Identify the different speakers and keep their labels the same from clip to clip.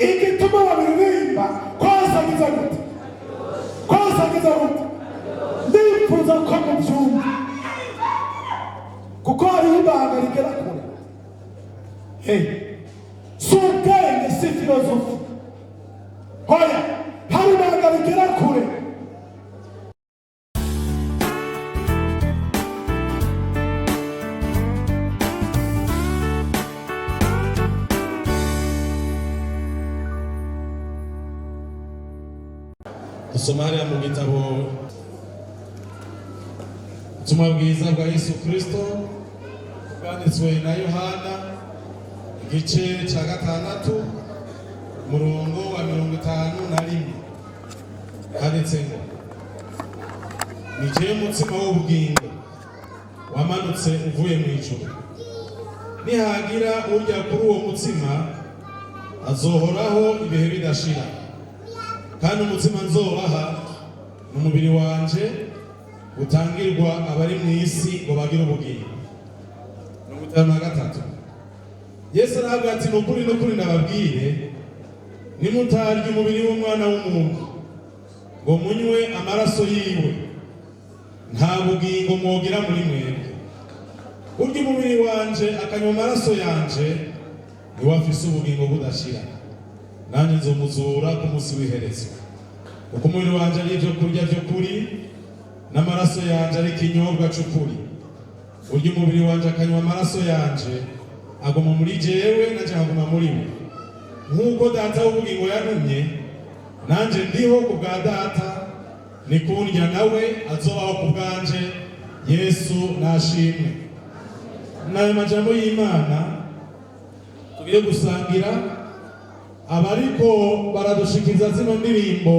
Speaker 1: igituma babiririmba kwasagiza gute ndifuza ko mubyumva kuko hariho ibanga rigera kure. Si ubwenge, si filozofi, hoya hari ibanga rigera kure.
Speaker 2: Dusoma hariya mu gitabo ubutumwa bwiza bwa Yesu Kristo bwanditswe na Yohana igice cya 6 umurongo wa 51 handitse ngo nije mutsima w'ubugingo wamanutse uvuye mu ijuru, nihagira urya kuri uwo mutsima azohoraho ibihe bidashira, kandi umutsima nzobaha n'umubiri wanje utangirwa abari mu isi ngo bagire ubugingo. 53 Yesu aravuga ati nukuri ndababwire, nimutarya umubiri w'umwana w'umuntu ngo munywe amaraso yiwe, nta bugingo mwogira muri mwebwe. Urya umubiri wanje akanywa amaraso yanje niwe afise ubugingo budashira, nanjye nzomuzura ku munsi w'iherezo. Uko umubiri wanje ari ibyo kurya by'ukuri n'amaraso yanje ari ikinyobwa cy'ukuri. Urya umubiri wanje akanywa amaraso yanje aguma muri jewe, nanjye nkaguma muri we. Nk'uko data w'ubugingo yantumye, nanjye ndiho ku bwa data, ni kundya nawe azobaho ku bwanje. Yesu nashimwe. N'ayo majambo y'Imana tugiye gusangira, abariko baradushikiza zino ndirimbo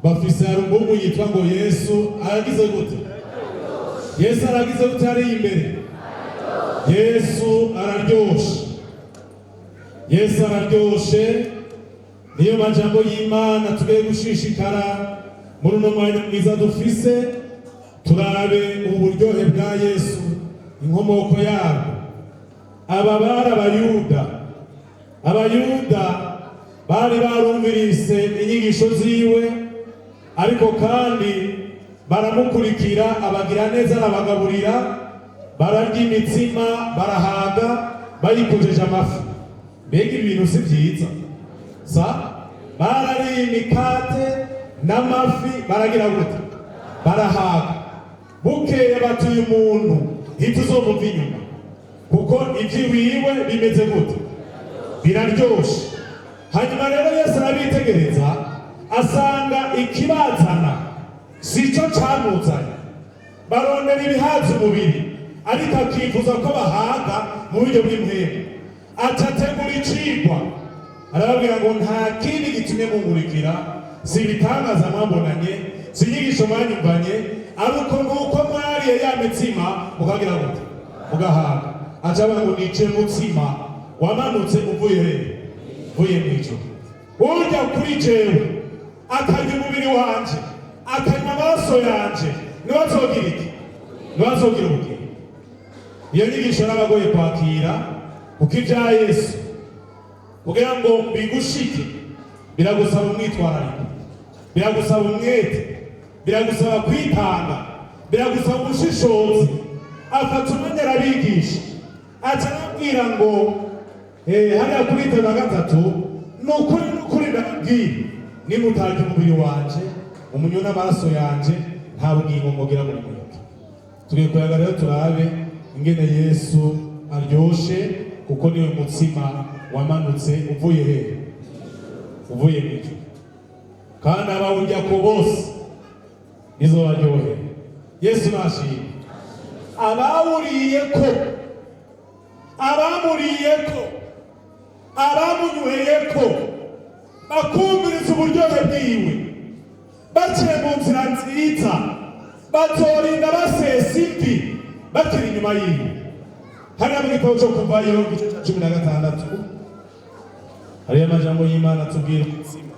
Speaker 2: bafise alubumu yitwa ngo Yesu aragize gute? Yesu aragize gute? Ari imbere. Yesu araryoshe. Yesu araryoshe. Niyo majambo y'Imana tugiye gushishikara muri uno mwanya mwiza dufise, turabe uburyohe bwa Yesu, inkomoko yabo. Aba bari Abayuda bari barumvirise inyigisho ziwe, ariko kandi baramukurikira, abagira neza arabagaburira, bararya imitsima, barahaga bayikojeje amafi. Mbega ibintu si byiza? Barariye imikate n'amafi, baragira gute? Barahaga. Bukeye bati uyu muntu ntituzomumva inyuma, kuko iby'iwiwe bimeze gute? Biraryoshe. Hanyuma rero Yesu arabitegereza, asanga ikibazana sico camuzanye. Barondera ibihaza umubiri, ariko akifuza ko bahaga mu buryo bw'impemu. Acategura icigwa, arababwira ngo nta kindi gitumye mungurikira, si ibitangaza mwambonanye, si inyigisho mwanyumvanye, ariko nuko mwariye ya mitsima mukagira gute? Mugahaga. Acavuga ngo nice mutsima wamanutse uvuye mu ijuru. Urya kuri jewe akarya umubiri wanje akanywa amaraso yanje niwe azogira iki? Niwe azogira ubugingo. Iyo nyigisho n'abagoye kwakira, kuko ibya Yesu kugira ngo bigushike biragusaba umwitwarariko, biragusaba umwete, biragusaba kwitanga, biragusaba ubushishozi. Afata umwanya arabigisha, aca arabwira ngo hariya kuri 3 nukuri ndababwira, nimutarya umubiri wanje umunywe n'amaraso yanje nta bugingo mwogira muri mwebwe. Tugiye kuyaga rero turabe ingene Yesu aryoshe, kuko niwe mutsima wamanutse uvuye he? Uvuye mu ijuru, kandi abawurya ko bose izobaryohera. Yesu nashimwe. Abawuriyeko, abamuriyeko, abamunyweyeko, bakumviriza uburyohe bwiwe, baciye mu nzira nziza, bazorinda basesa imvi bakiri inyuma yiwe. Hariya mu gitabo cyo Kuvayo igice cya 16 hariya amajambo y'Imana atubwira umutsima.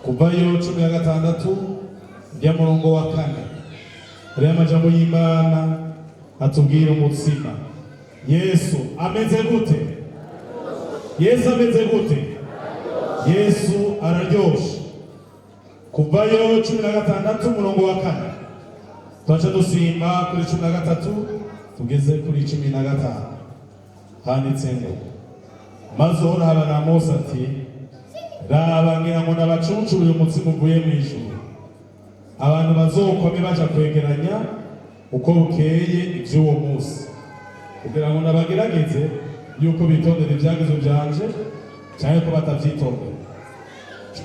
Speaker 2: Kuvayo 16 rya murongo wa 4, hariya amajambo y'Imana atubwira umutsima. Yesu ameze gute? Yesu ameze gute? Yesu araryoshe. Kuvayo 16 umurongo wa 4 twaca dusimba kuri 13 tugeze kuri 15 handitse ngo maze uhoraho na Mose ati raba ngira ngo nabacuncuruye umutsima uvuye mu ijuru abantu bazokome baja kwegeranya uko bukeye ivy'uwo munsi kugira ngo nabagerageze yuko bitondera ibyagezo byanje cyane ko batavyitondera. 13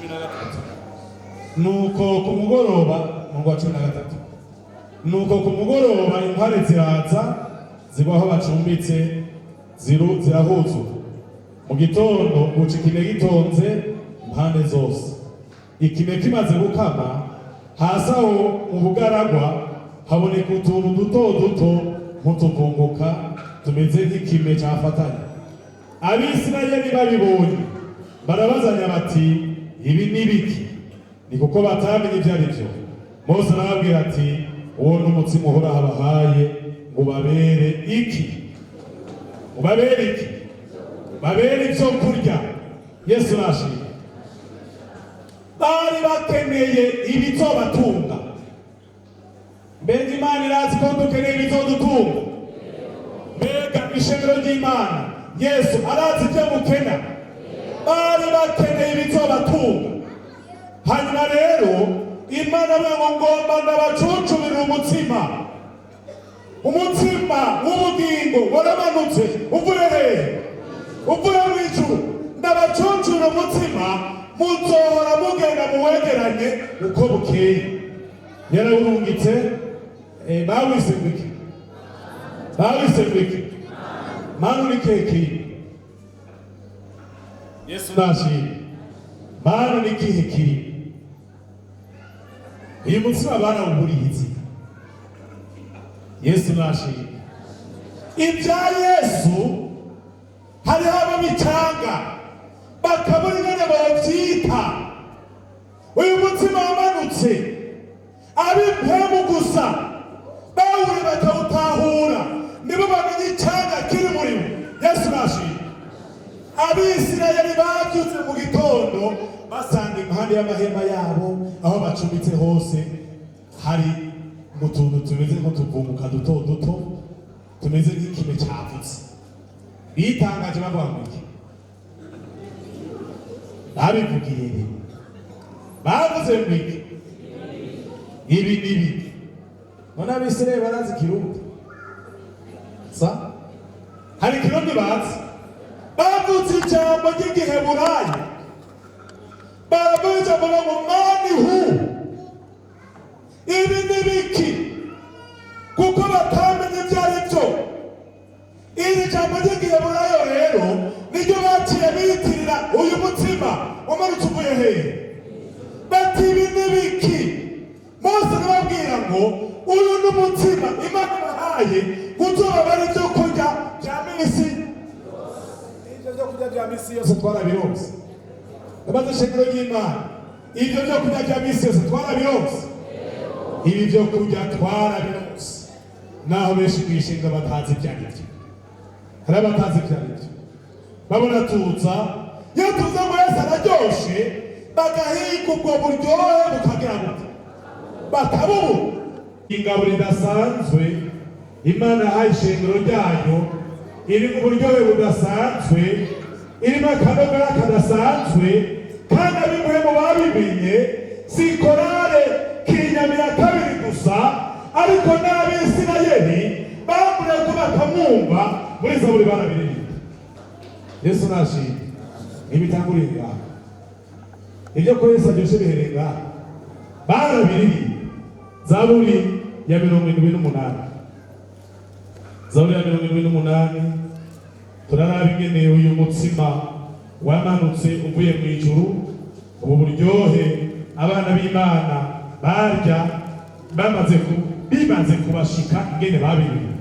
Speaker 2: nuko ku mugoroba mu wa 13 nuko ku mugoroba intare ziraza zibaho bacumbitse zirahuzu mu gitondo guca ikime gitonze impande zose ikime kimaze gukama hasi aho mu bugaragwa haboneka utuntu duto duto nk'utuvunguka tumeze nk'ikime cyafatanye. Abisirayeli babibonye barabazanya bati ibi ni biki? Ni kuko batamenye ibyo ari byo. Mose arababwira ati uwo n'umutsima uhoraho abahaye ngo babere iki? Ubabere iki? Babere ibyo kurya. Yesu nashimye. Bari bakeneye ibizobatunga. Mbega Imana irazi ko dukeneye ibizodutunga? Mbega ishengero ry'Imana Yesu arazi ibyo mukena. Bari bakeneye ibizobatunga. Hanyuma rero Imana ngomba ndabacuncumirira umutsima w'ubugingo waramanutse uvuye hehe? Uvuye mu ijuru. Ndabacuncumirira umutsima muzohora mugenda muwegeranye uko bukeye. Yarawurungitse bawise biki? Manu ni keki. Yesu nashimye. Manu ni kiki? Uyu mutsima barawuburiye. Yesu nashimye. Ibya Yesu hariho ababicanga bakabura ingene bavyita. Uyu mutsima wamanutse ab'impemu gusa bawuri batawutahura nibo bamenye icanga kiri muri we. Yesu nashimye. Abisirayeli bavyutse mu gitondo basanga impande y'amahema yabo aho bacumbitse hose hari utuntu tumeze nk'utuvumuka duto duto tumeze nk'ikime cyavutse. Bitangaje bavuga ngo iki? Babivugiye bavuze ngo iki? Ibi nibi none abisirayeli barazi Kirundi sa hari Kirundi bazi bavuze ijambo ry'Igiheburayi baravuze ngo mani hu ibi nibiki kuko batamenye ibyo ari byo. Iri jambo ry'Igiheburayi rero niryo baciye biyitirira uyu mutsima wamanutse uvuye hehe? Bati ibi nibiki? Mose arababwira ngo uyu n'umutsima Imana ibahaye kuzoba bari ibyo kurya bya minsi ibyo byo kurya bya minsi yose twarabironse. Abaza ishengero ry'Imana ibyo byo kurya bya minsi yose twarabironse. Ibi byo kurya twarabironse naho benshi kwishinga batazi ibyo ari byo. Hari abatazi ibyo ari byo babona tuza iyo tuza ngo Yesu araryoshe bagahiga ubwo buryohe bukagira gute bakabubura. Ingaburo idasanzwe Imana yahaye ishengero ryayo iri mu buryohe budasanzwe, irimo akadoga kadasanzwe, kandi abimwe mu babimenye si korale Kinyamira kabiri gusa ariko n'Abisirayeli bamure ko bakamwumva muri Zaburi barabiririmba. Yesu nashimye. Ibitangurira ibyo ko Yesu aryoshe biherenga barabiririmba. Zaburi ya 78. Zaburi ya 78 turaraba ingene uyu mutsima wamanutse uvuye mu ijuru, ubu buryohe abana b'Imana barya bimaze kubashika ingene babiririmba.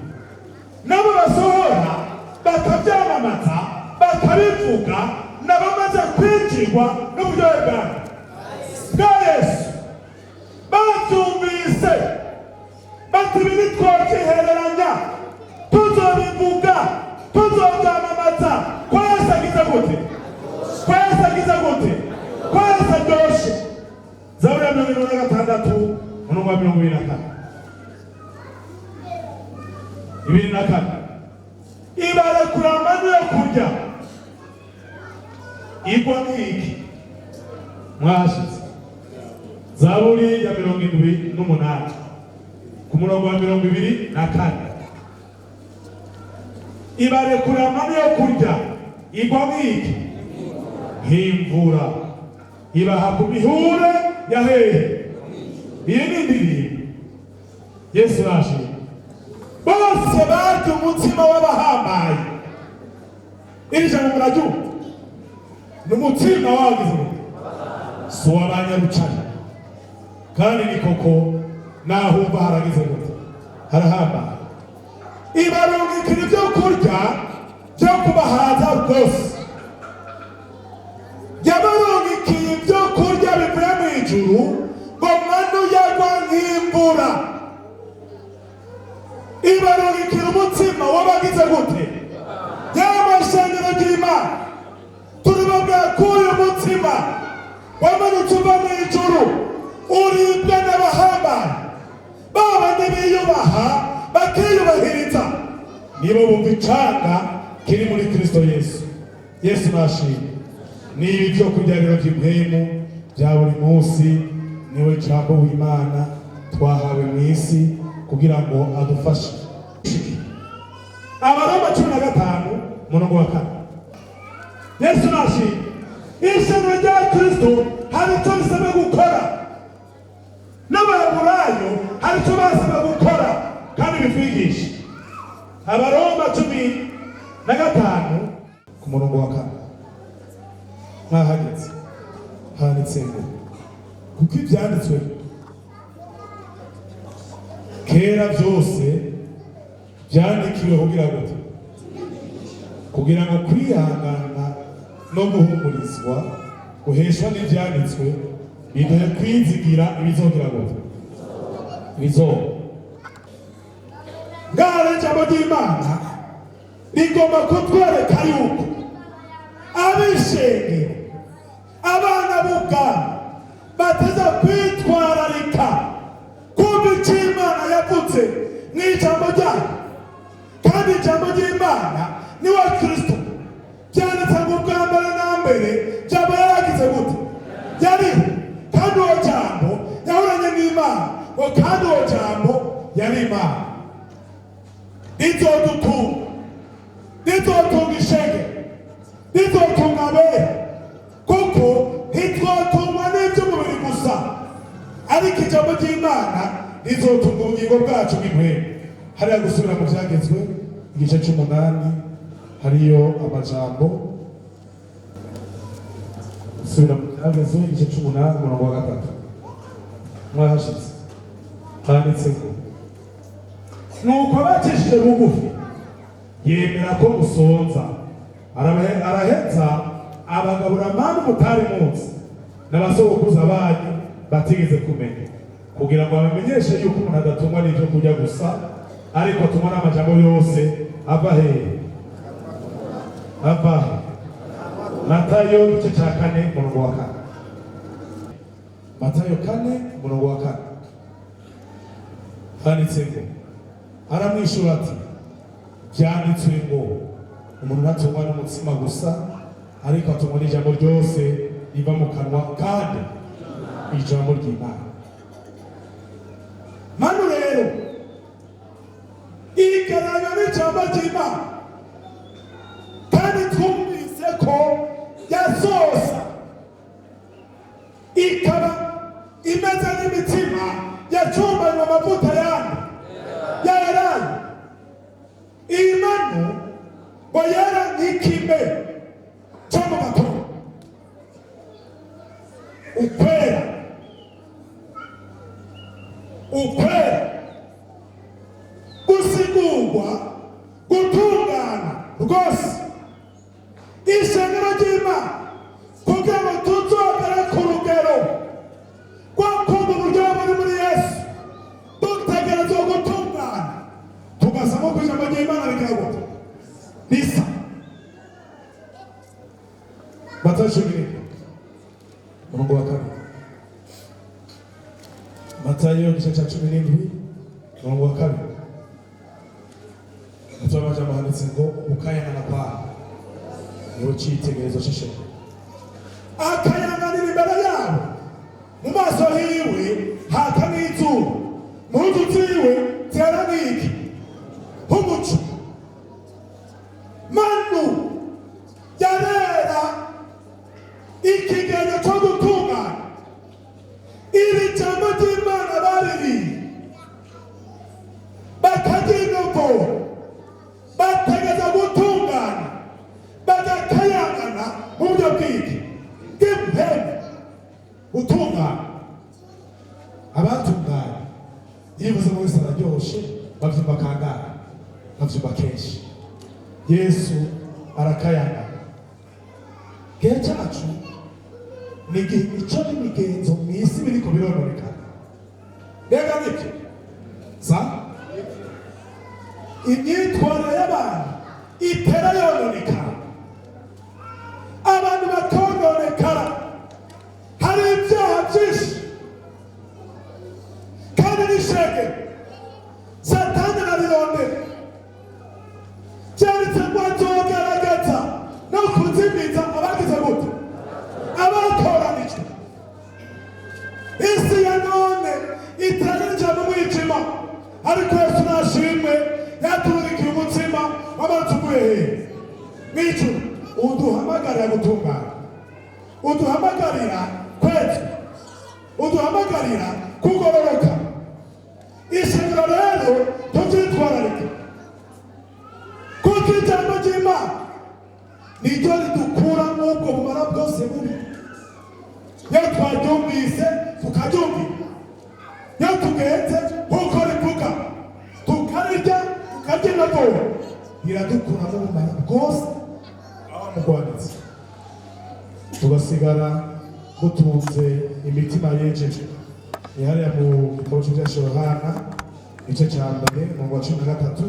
Speaker 2: Nabo basohora bakabyamamaza bakabivuga n'abamaze kwinjirwa n'uburyohe bwa Yesu. Batumvise bati ibi ntitwabyihereranya tuzobivuga
Speaker 1: tuzobyamamaza ko Yesu agize gute, ko Yesu agize gute, ko Yesu aryoshe. Zaburi ya 26 umurongo wa 24. Ibarekura amano yo kurya igwa nk'iki mwashize. Zaburi ya 78 ku murongo wa 24. Ibarekura amano yo kurya igwa nk'iki nk'imvura, ibaha ku mihure ya hehe. Iyi ni indirimbo Yesu yashimye. Bose barya umutsima w'abahambaye. Iri jambo muraryumva? Ni umutsima wagize si uw'abanyarucari, kandi ni koko nahumva haragize gute, harahambaye. Ibarungikira ibyo kurya byo kubahaza rwose. Yabarungikiye ibyo kurya bivuye mu ijuru ngo manu yagwa nk'imvura. Ibarungikira umutsima w'abagize gute, y'amashanyarazi ry'Imana. Turibabwira ko uyu mutsima wamanutse uva mu ijuru uribwa n'abahambaye, babandi biyubaha bakiyubahiriza, nibo bumva icanga kiri muri Kristo Yesu. Yesu nashimye. Ni ibyo kurya rero by'impwemu bya buri munsi, niwe jambo w'Imana twahawe mu isi kugira ngo adufashe. Abaroma 15 umurongo wa 4. Yesu nashimye. Ishyano rya Kristo hari icyo bisaba gukora, n'Abaheburayo hari icyo basaba gukora kandi bitwigisha. Abaroma 15 ku murongo wa 4 mwahageze handitse ngo kuko ibyanditswe kera byose byandikiwe kugira ngo kwihangana no guhumurizwa guheshwa n'ibyanditswe biduhe kwizigira ibizogira gute, ibizoba. Ngaho ijambo ry'Imana rigomba kutwereka yuko abishengero, abana b'ubwami bateza kwitwararika kumva icyo Imana yavuze mu ijambo ryayo. Kandi ijambo ry'Imana ni we Kristo. Byanditse ngo ubwa mbere na mbere jambo yaragize gute, yariho, kandi uwo jambo yahoranye n'Imana, kandi uwo jambo yari Imana. Rizodutunga, rizotunga ishenge, rizotunga abera, kuko ntitwotungwa n'iby'umubiri gusa, ariko ijambo ry'Imana rizotunga ubugingo bwacu bw'impwemu. Hariya gusubira mu byagezwe igice 8 hariyo amajambo. Gusubira mu byagezwe igice 8 umurongo wa 3 mwahashize handitse ngo nuko abakishije bugufi yemera ko musonza, araheza abagabura manu mutari munsi n'abasogokuza banyu batigeze kumenya, kugira ngo bamenyeshe yuko umuntu adatungwa n'ibyo kurya gusa, ariko atungwa n'amajambo yose ava hehe, ava Matayo igice cya 4 umurongo wa 4. Matayo 4 umurongo wa 4 handitse ngo aramwishura ati byanditswe ngo umuntu ntatungwa n'umutsima gusa, ariko atungwa n'ijambo ryose riva mu kanwa kandi ijambo ry'Imana. Manu rero igaragara n'ijambo ry'Imana, kandi twumvise ko yasosa ikaba imeze n'imitsima yacumbanywe amavuta yandi yararaye. Iyi manu ngo yara nk'ikime cyo mu gatondo, ukwera gusigurwa gutungana rwose. Ishengero ry'Imana kugira ngo tuzogere ku rugero rwo kumva uburyo buri muri Yesu, dutegerezwa gutungana tugasamo ku ijambo ry'Imana rigira gute, Matayo 17 umurongo wa 2. Matayo igice cya 17 umurongo wa 2. Mutwa amajambo handitse ngo ukayangana kwa niho cyitegerezo cy'ishema. Akayanganira imbere yabo, mu maso hiwe haka n'izuba, mu nzu ziwe tera n'iki h'umuco. Manu yarera ikigenzo cyo gutungana. Iri jambo ry'Imana bariri bakaryinogora, bategeza gutungana, bagakayangana mu buryo bw'iki bw'impemu. Gutungana, abatungana iyo bivuze ngo wese araryoshe bavyumva kangahe, bavyumva kenshi. Yesu arakayangana. Gihe cyacu ni igihe imico n'imigenzo mu isi biriko birononekana. Mbega nibyo sa imyitwarire y'abantu itera yononekana, abantu bakononekara. Hari ibyaha byinshi kandi n'ishege Satani arabirondera. Cyanditse ngo azogerageza no kuzimiza abagize gute, abatoranijwe. Isi ya none itarinjira mu mwijima, ariko Yesu nashimwe yaturikiye umutsima w'abantu uvuye hehe mw'ijuru. Uduhamagarira gutungana, uduhamagarira kweza, uduhamagarira kugororoka. Ishingiro rero tubyitwararike, kuko ijambo ry'Imana niryo ridukura n'ubwo bumara bwose bubi. Iyo twaryumvise tukaryumvira, iyo tugenze nk'uko rivuga tukarirya tukaryinogora, riradukura n'ubumara bwose aho mugwanitse, tugasigara dutunze imitima yejeje. Ni hariya mu gitabo cy'Ibyashe Yohana igice cya 1 umurongo wa 13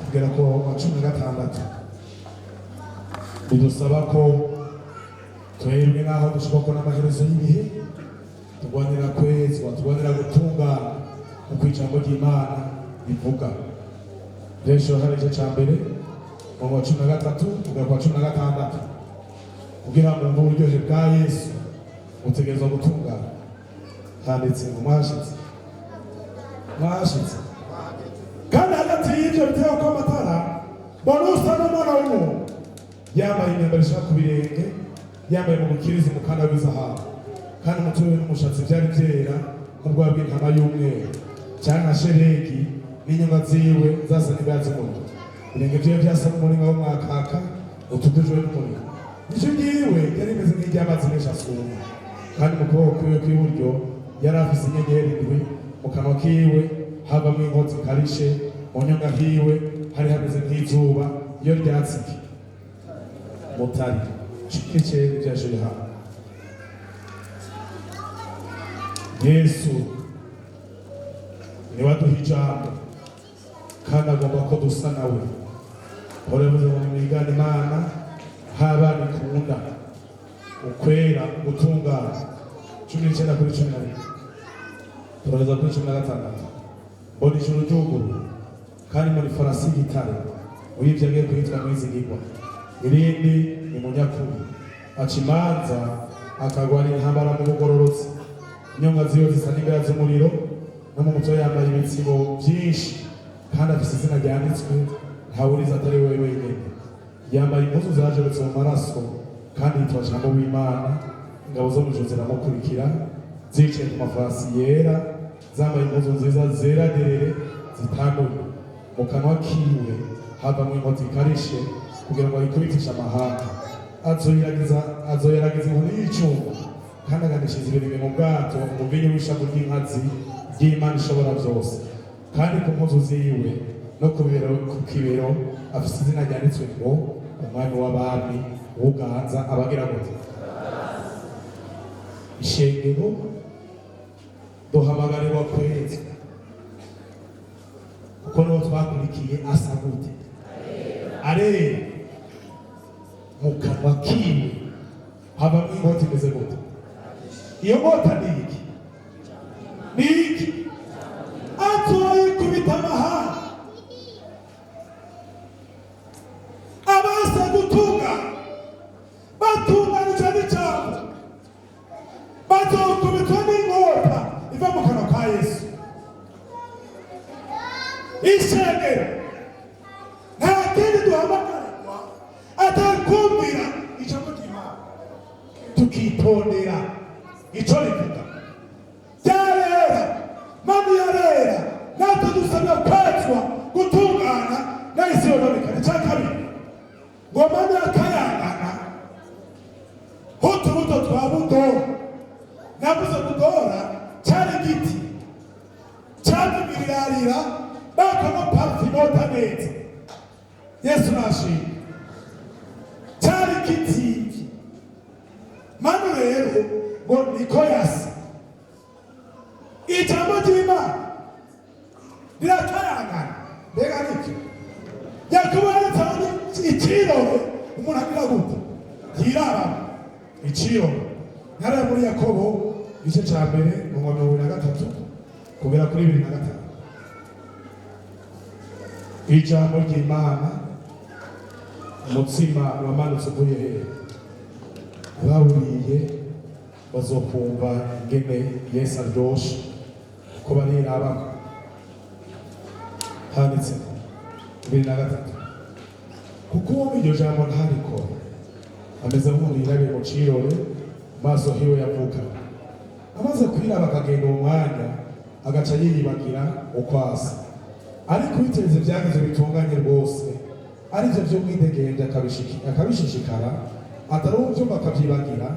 Speaker 1: kugera ku wa 16. Bidusaba ko twebwe nk'aho dushobora kubona amaherezo y'ibihe, turwanira kwezwa, turwanira gutungana uko ijambo ry'Imana rivuga. Ibyashe Yohana igice cya 1 umurongo wa 13 kugera ku wa 16. Kugira ngo mu buryohe bwa Yesu utegerezwa gutungana. Handitse ngo mwashitse. Kandi hagati y'ibyo biteye ko amatara, mbona usa n'umwana w'umuntu yambaye imyambaro ishaka ku birenge, yambaye mu bukirizi umukanda w'izahabu, kandi umutwe we n'umushatsi byari byera nk'ubwoya bw'intama y'umweru, cyane nka shelegi, n'inyuma ziwe zasa n'ibwatsi muto. Ibirenge byiwe byasa n'umuringa w'umwakaka utudujwe n'umuriro. Ijwi ryiwe yari rimeze nk'iry'amazi menshi asuma, kandi mu kuboko kwiwe kw'iburyo yari afise inyenyeri ndwi. Mu kanwa kiwe havamo inkotsi ikarishe, mu nyonga hiwe hari hameze nk'izuba iyo ryatsike mutari. Igice Ibyashe Yohana. Yesu niwe aduha ijambo kandi agomba ko dusa nawe. Pawulo yavuze ngo mwigane Imana nk'abana ikunda, ukwera, gutungana. 19:12 turageza kuri 16. Mbona ijuru ry'uguru kandi muri farasi y'igitare, uyibye agiye kwitwa mwizigirwa. Irindi ni munyakuri, aca imanza akagwanira intambara mu bugororotsi. Inyonga ziwe zisa n'ibara z'umuriro, no mu mutwe yambaye ibitsibo byinshi, kandi afise izina ryanditswe ntawuriza atari wewe wenyine. Yambaye impuzu zajabutse mu maraso, kandi yitwa Jambo w'Imana. Ingabo zo mu ijuru ziramukurikira, zicaye ku mafarasi yera, zambaye impuzu nziza zera derere zitanuye. Mu kanwa kiwe havamo inkota ikarishe, kugira ngo ayikubitishe amahanga. Azoyeragiza inkoni y'icyuma, kandi aganishiza ibirenge mu bwato mu vinyo w'ishavu ry'inkazi ry'Imana ishobora byose. Kandi ku mpuzu ziwe no ku kibero afise izina ryanditswe ngo umwami w'abami uganza abagira gute. Ishengero duhamagarirwa kweza, kuko niwo twakurikiye asa gute. Arera mu kanwa kiwe haba inkota imeze gute? Iyo nkota ni iki? Ni iki? Azoyikubita amahanga. Abasa gutunga batunganijwe n'icyago bazokubitwa n'inkota iva mu kanwa ka Yesu. Ishengero nta kindi duhamagarirwa atari kumvira ijambo ry'Imana tukitondera ico rivuga. Byarera mani yarera natwe dusabwa kwezwa gutungana nahise yononekana. Icya kabiri ngo mani yakayangana utubuto twa budora. Navuze budora cyari igiti cyatumirirarira bakoma parfumota neza. Yesu nashimye. Cyari igiti mani rero ngo niko yasa. Ijambo ry'Imana rirakayangana. Mbega niki Yakobo yaritanga ikirore umuntu agira gute? Yiraba ikirore. Nara muri Yakobo igice cya mbere mu 23 kugera kuri 25. Ijambo ry'Imana umutsima wamanutse uvuye hehe? Baburiye bazokumva ingene Yesu aryoshe ko bariraba. Handitse 23 kuko uwo iryo jambo ntariko ameze nk'umwirabe mu cirore maso hiwe yavuga. Amaze kwiraba akagenda uwo mwanya agaca yiyibagira ukwasa. Ariko biteze byagize bitunganye rwose arivyo vyo mwidegembye akabishishikara atari uburyo bakavyibagira,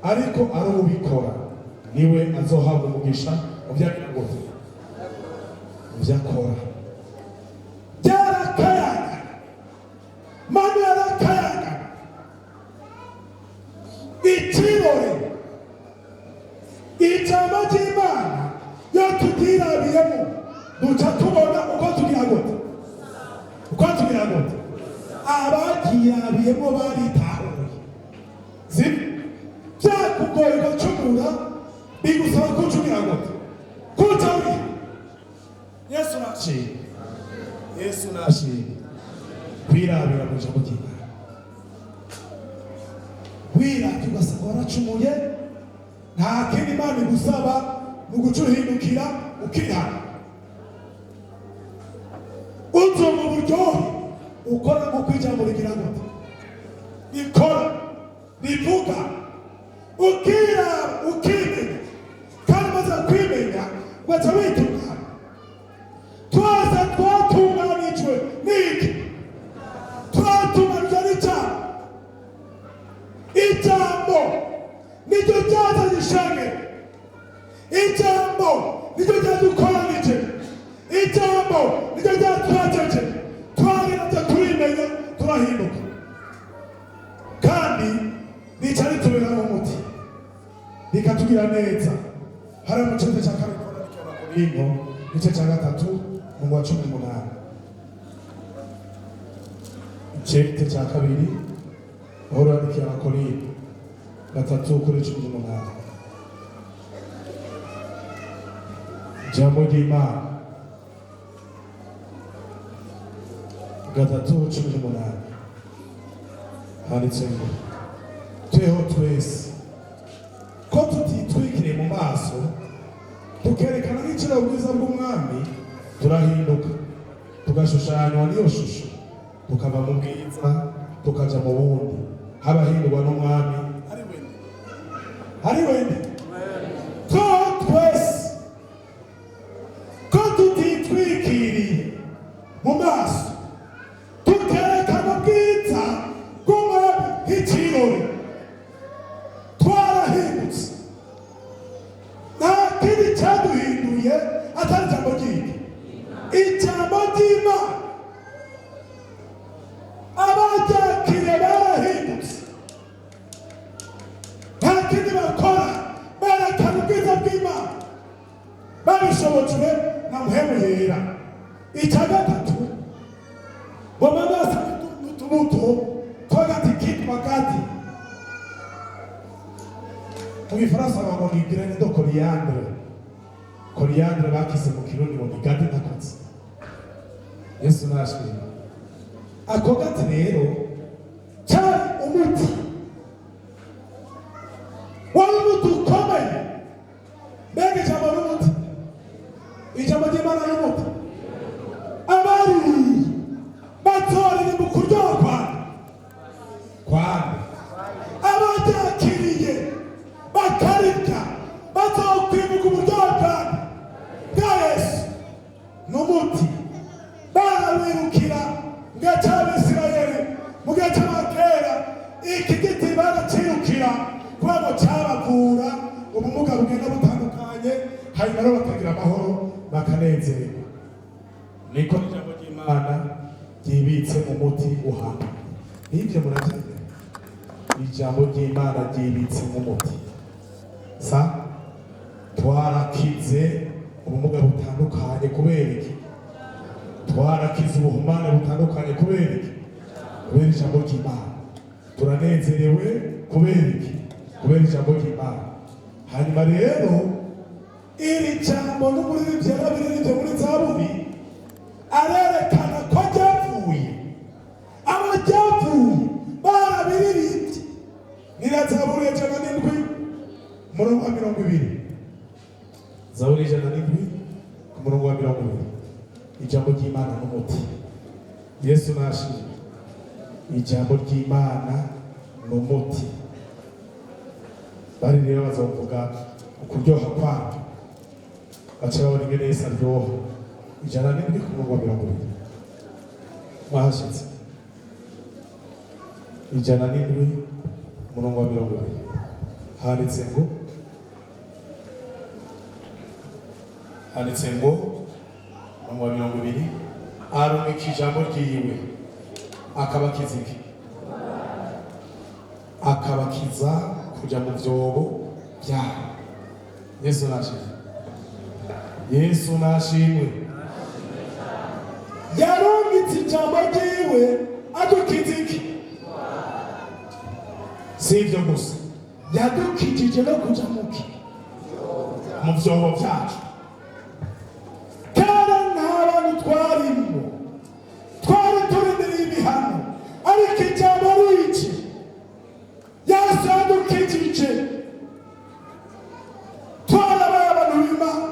Speaker 1: ariko ari ubikora niwe azohabwa umugisha mu vyagira gute? Mu vyakora. Byarakayaga mani yarakayaga ikirore. Ijambo ry'Imana yo tutirabiyemo duca tubona uko tugira gute? Uko tugira gute? Abagirabiyemo baritahuye. Byakugoye gucumura bigusaba kucumira gute? Kucumira. Yesu nashimye. Yesu nashimye. Kwirabira mu ijambo ry'Imana. Wirabye ugasanga waracumuye, nta kindi Imana igusaba mu gucuhindukira ukihana. Uzo mu buryohe ukora mu kwijambo rigira gute? Ikora bivuga ukiraba ukimenya kandi maze kwimenya waca witungana. Twese twatunganijwe n'iki? Twatunganijwe n'icyaha. Ijambo niryo ryazanye ishengero. Ijambo niryo ryadukoranije. Ijambo niryo ryatwajeje. Twarinze turimenya turahinduka kandi rica ritubera umuti rikatugira neza. Hari mu gice cya kabiri Abakorinto igice cya 3 mu wa 18. Igice cya kabiri Pawulo yandikiye Abakorinto 3:18. Ijambo ry'Imana 3:18 handitse ngo tweho twese ko tutitwikire mu maso tukerekana n'iciro bwiza bw'umwami turahinduka tugashushanywa n'iyo shusho tukava mu bwiza tukaja mu bundi habahindurwa n'umwami ari wende ko twese ko tutitwikiriye mu maso tukerekana ubwiza bw'umwami nk'ikirori twarahindutse. Nta kindi cyaduhinduye atari ijambo ry'Imana. Ijambo ry'Imana abaryakiriye barahindutse. Nta kindi bakora berekana ubwiza bw'Imana babishobojwe na Muhemu Yera. Icya gatatu bomana n'utubuto twagati kitwa gati mu gifaransa ngo ni graine de coriandre. Coriandre bakise mu kirundi ngo ni gadi n'akatsi. Yesu nashimye. Ako gati rero cyari umuti. Wari umuti ukomeye. Mbega ijambo n'umuti. Ijambo ry'Imana n'umuti. Abari batorera mu kuryoha kwande. Abatakiriye bakarika bazokwibuka uburyoha bwa Yesu n'umuti. Barawirukira ngaca Abisirayeli mu gihe cy'abakera iki giti baracirukira kubera ngo cyabavura ubumuga bugenda butandukanye hanyuma rero bakagira amahoro bakanezerwa. Niko ijambo ry'Imana ryibitse umuti uhana. Nibyo murabyumva. Ijambo ry'Imana ryibitse umuti. Twarakize ubumuga butandukanye kubera iki? Twarakize ubuhumane butandukanye kubera iki? Kubera ijambo ry'Imana. Turanezerewe kubera iki? Kubera ijambo ry'Imana. Hanyuma rero iri jambo n'umuririmbyi yarabiririmbye muri Zaburi arerekana ko ryavuye. Abo ryavuye barabiririmbye. Nira Zaburi ya 7 umurongo wa 20. Zaburi ya 7 umurongo wa 20. Ijambo ry'Imana n'umuti. Yesu nashimye. Ijambo ry'Imana n'umuti. Bari rero bazovuga ukuryoha kwako. Baca babona ingene Yesu aryoha. 7 umurongo wa 20. Mwahashitse. 7 umurongo wa 20. Handitse ngo umurongo wa 20 arumika ijambo ryiwe akabakiza iki? Akabakiza kuja mu vyobo byabo. Yesu nashimwe. Yesu nashimwe. Yarumika ijambo ryiwe adukiza iki? Si ibyo gusa yadukijije no kuja mu vyobo byacu. Twarimo twari turindiriye ibihano ariko ijambo riki Yesu yadukijije twarabaye abantu b'Imana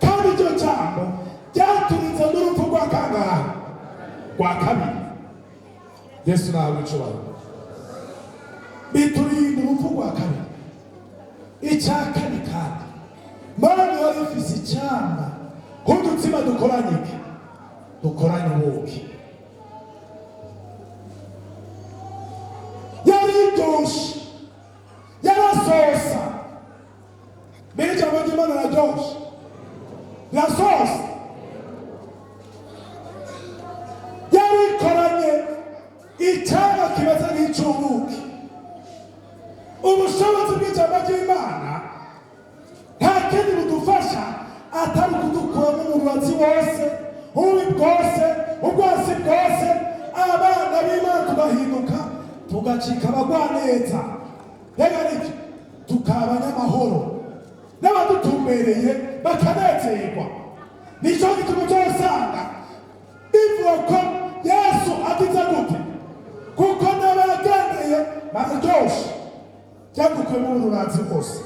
Speaker 1: kandi iryo jambo ryaturinze n'urupfu rwa kangahe? Rwa kabiri. Yesu nawe icubahiro. Biturinda urupfu rwa kabiri. Icya kane kandi Mana yari ifise icyama nk'udutsima dukoranye ubuki. Yari iryoshe, yarasosa. Mbere ijambo ry'Imana riraryoshe, rirasosa. Yari ikoranye icyama kimeze nk'icy'ubuki. Ubushobozi bw'ijambo ry'Imana nta kindi budufasha atari kudukuramo umurubatsi wose, ububi bwose, ubwose bwose. Abana b'Imana tugahinduka tugacika abagwaneza. Rega nibyo tukaba abanyamahoro n'abadutumbereye bakanezerwa. Nicyo gituma uzosanga bivuga ko Yesu agize gute? Kuko n'abagendeye bararyoshe. Byadukuyemo ubururanzi bwose.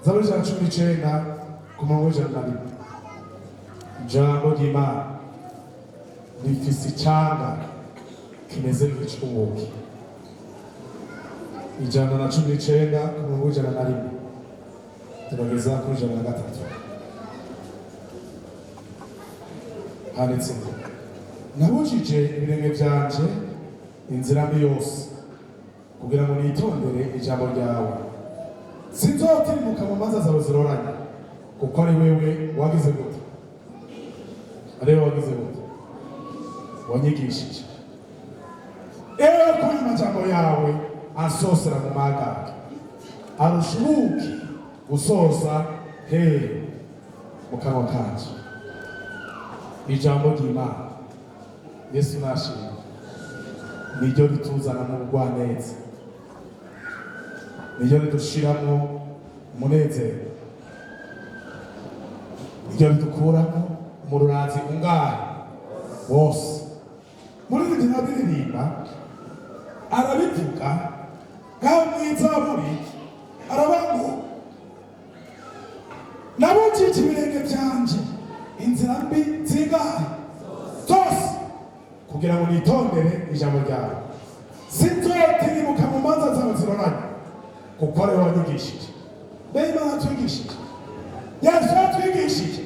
Speaker 1: Zaburi 19 ku murongo wa 101. Ijambo ry'Imana rifise icyanga kimeze nk'icy'ubuki. 119 ku murongo wa 101 tubageza kuri 103. Handitse ngo nabujije ibirenge byanje inzira mbi yose kugira ngo nitondere ijambo ryawe. Sinzotirimuka mu manza zawe ziroranye kuko ari wewe wagize gute? Ari wewe wagize gute? Wanyigishije. Ewe kuri amajambo yawe asosera mu maganga arushubuki gusoza mu kanwa kanje. Ijambo ry'Imana Yesu nashimye niryo rituzana mu bugwaneza, niryo ridushiramo umunezero. Ibyo bidukuramo umururazi ungahe wose. Muri rino biririmba arabivuga ngaho mw'Izaburi aravuga ngo nabujije ibirenge byanje inzira mbi zingahe zose kugira ngo nitondere ijambo ryawe. Sinzotirimuka mu manza zawe ziroranye kuko ari wowe wanyigishije. Mbe Imana yatwigishije, Yesu yatwigishije,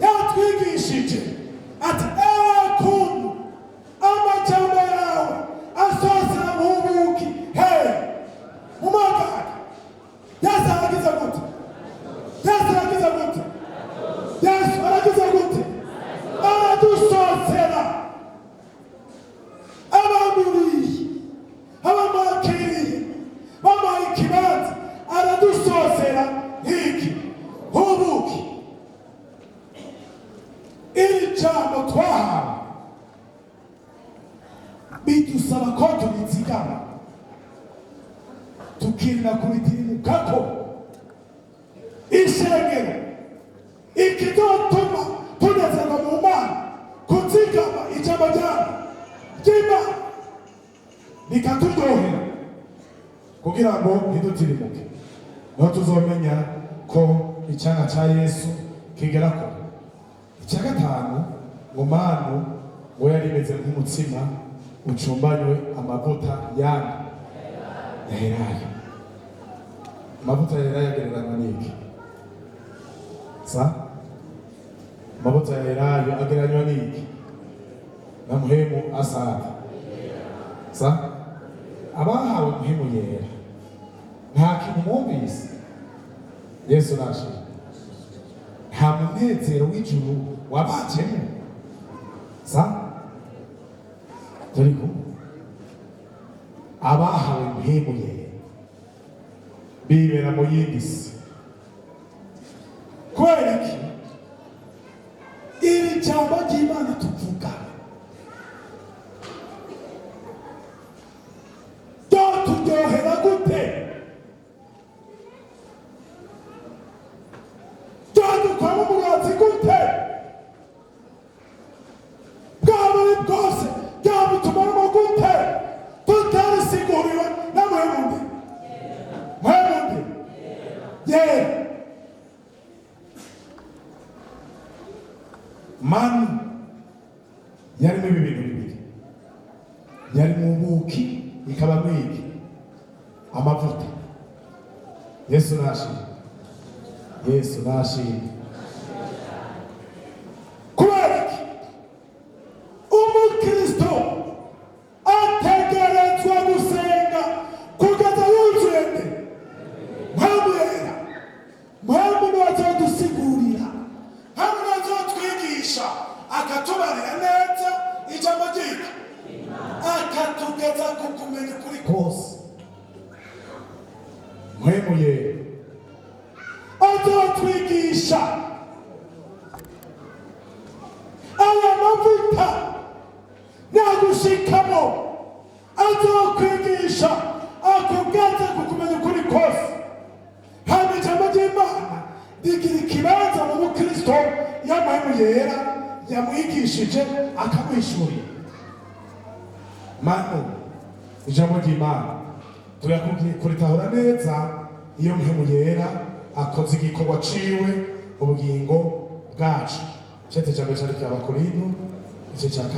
Speaker 1: yatwigishije ati ewe kuntu amajambo yawe asosera mu buki mu magari. Yesu aragize gute? Yesu aragize gute? Yesu aragize gute? Aradusosera abamuriye abamwakiriye bamuhaye ikibanza, aradusosera nk'iki nk'ubuki. Iri jambo twahawe bidusaba ko turizigama tukirinda kuritirikako ishengero ikizotuma tunezerwa mu Mana, kuzigama ijambo ry'Imana rikaturyohera kugira ngo ntidutirimuke. Niho tuzomenya ko icyanga cya Yesu kigera ko. Icya gatanu ngo manu ngo yari imeze nk'umutsima ucumbanywe amavuta yana ya Elayo. Amavuta ya Elayo agereranywa n'iki? Amavuta ya Elayo agereranywa n'iki? Na muhemu asada. Abahawe muhemu yera nta kintu mwumvise. Yesu nashimye. Nta munezero w'ijuru wabajemo. Turiko abahawe muhemu yera bibera mu yindi si. Kubera iki? Iri jambo ry'Imana tuvuga turyohera gute? Twadukwamo umurazi gute? Bwaburi bwose bwabutumaramo gute? Tutarisiguriwe na mwemundi yera. Manu yarimo ibi bintu bibiri, yari mu buki ikaba mwiki amavuta. Yesu nashimye. Yesu nashimye. Kubera iki? Umukristo ategerezwa gusenga kugeza yuzuye nde? Mpamvu yera. Mpamvu niwe azodusigurira, mpamvu niwe azotwigisha, akatubarira neza ijambo ry'Imana, akatugeza ku kumenya ukuri kose. Mpamvu yera azotwigisha aya mavuta nagushikamo, azokwigisha akugeza ku kumenya ukuri kose. Hama ijambo ry'Imana rigira ikibanza mu Mukristo ya mpamvu yera yamwigishije akamwishurira. Manu ijambo ry'Imana tuyakuritahura neza iyo mpamvu yera akoze igikorwa ciwe ubugingo bwacu. Cete cya mbere cyari Abakorinto igice cya 2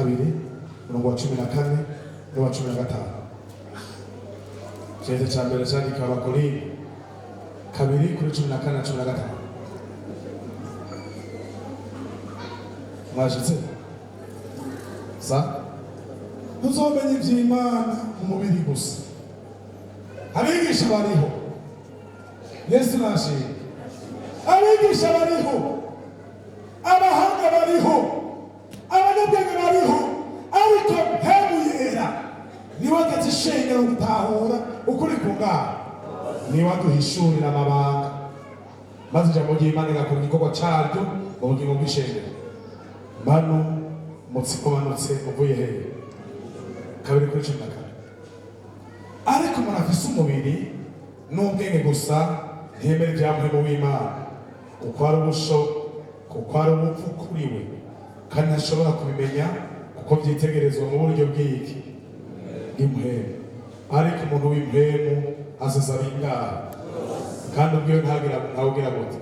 Speaker 1: umurongo wa 14 n'uwa 15. Cete cya mbere cyari Abakorinto 2:14 na 15. Mwashitse ntuzomenya iby'Imana mu mubiri gusa. Abigisha bariho. Yesu nashimye. Abigisha bariho, abahanga bariho, abanyabwenge bariho, ariko mpamvu yera niwe atazishengera gutahura ukuri kungaha, niwe aduhishurira amabanga, maze ijambo ry'Imana rigakora igikorwa cyaryo mu bugingo bw'ishengero. Manu umutsiko umanutse uvuye hehe? 2:14. Ariko umuntu afise umubiri
Speaker 2: n'ubwenge gusa ntiyemere ibyamuhemu w'Imana kuko ari ubusho kuko ari ubupfu kuri we kandi ntashobora kubimenya kuko byitegerezwa mu buryo bw'iki bw'impwemu ariko umuntu w'impwemu aziza bingahe kandi ubwiwe ntawugira gute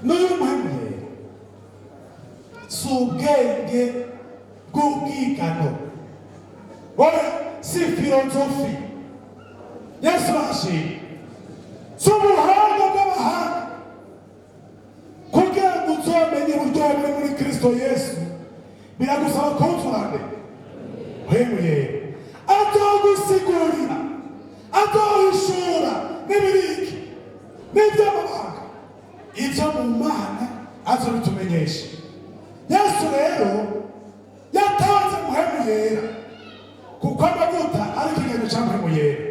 Speaker 2: n'uyu mpamvu si ubwenge bw'ubwigano oya si filozofi Yesu arashimye si ubuhanga bw'abahanga kugira ngo uzomenye uburyohe buri muri Kristo Yesu biragusaba konfurane hemuye azogusigurira azohishura n'ibiriki n'iby'amabanga ibyo mu Mana azobitumenyesha. Yesu rero yatanze muhemu yera kuko amavuta ari ikiganiro cya muhemu yera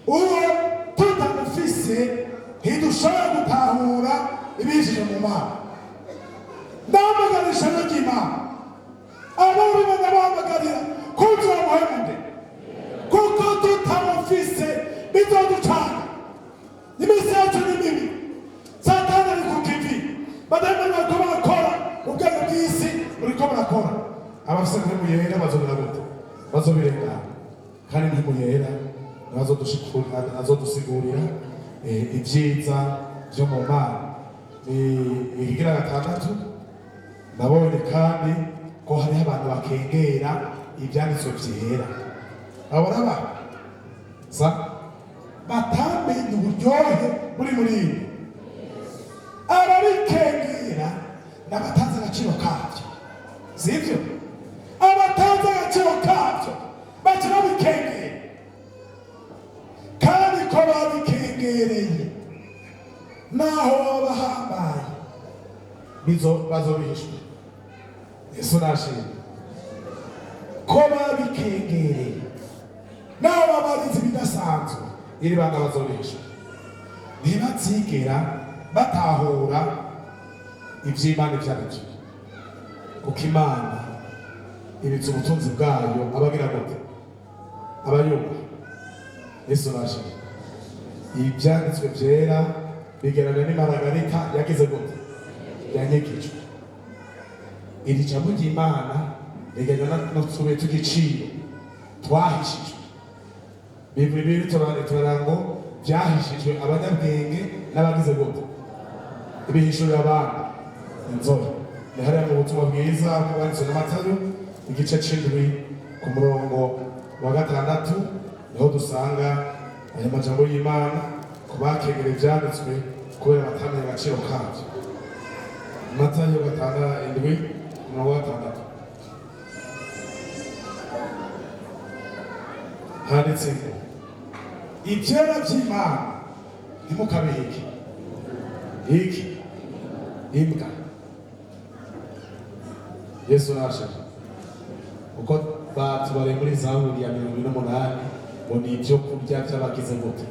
Speaker 2: uwo tutamufise ntidushobora gutahura ibijije mu Mana. Ndahamagarira ry'Imana abari banabahamagara kumvira muhemu nde kuko tutamufise bizoducana iminsi yacu ni mibi. Satani ari ku kivi badayimoni bariko barakora ubwenge bw'isi buriko burakora. Abafise muhemu yera bazobera gute? Bazobirengana kandi muhemu yera azodusigurira ibyiza byo mu Mana. Ikigira gatandatu nabonye kandi ko hariho abantu bakengera ibyanditswe byera abona batamenye uburyohe buri muri ibi. Ababikengera n'abatanze agaciro kabyo sibyo? Abatanze agaciro kabyo baca babikengera kandi ko babikengereye naho bahambaye bazobihishwa. Yesu nashimye ko babikengereye naho babarize ibidasanzwe iri banga bazobihishwa. Ntibazigera batahura iby'Imana ibyo ari byo kuko Imana ibitse ubutunzi bwayo abagira gute? Abayumva. Yesu nashimye ibyanditswe byera bigerana n'Imaragarita yagize gute? Yanyegejwe. Iri jambo ry'Imana rigerana n'utubuye tw'igiciro twahishijwe. Bibiri turara ngo byahishijwe abanyabwenge n'abagize gute? Ibihishurira abandi inzobe. Ni hariya mu butumwa bwiza bwanditswe na Matayo igice c'indwi ku murongo wa 6 niho dusanga aya majambo y'Imana ku bakengera ibyanditswe kubera batamenye agaciro kabyo. Matayo 6:7 umurongo wa 6 handitse ngo ibyera by'Imana ntimukabiheke iki imbwa. Yesu nashimye uko batubare muri Zaburi ya 28 ngo ni ibyo kurya by'abagize gute?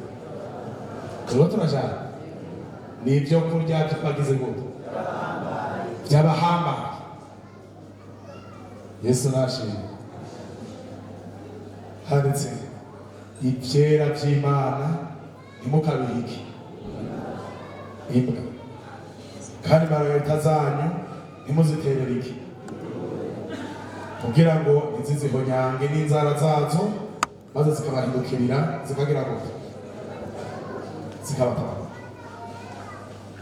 Speaker 2: Rero turashaka ni ibyo kurya by'abagize gute? By'abahambaye. Yesu nashimye handitse ibyera by'Imana ntimukabiheke imbwa kandi Imaragarita zanyu ntimuziterere iki kugira ngo ntizizihonyange n'inzara zazo maze zikabahindukirira zikagira gute? Zikabatabara.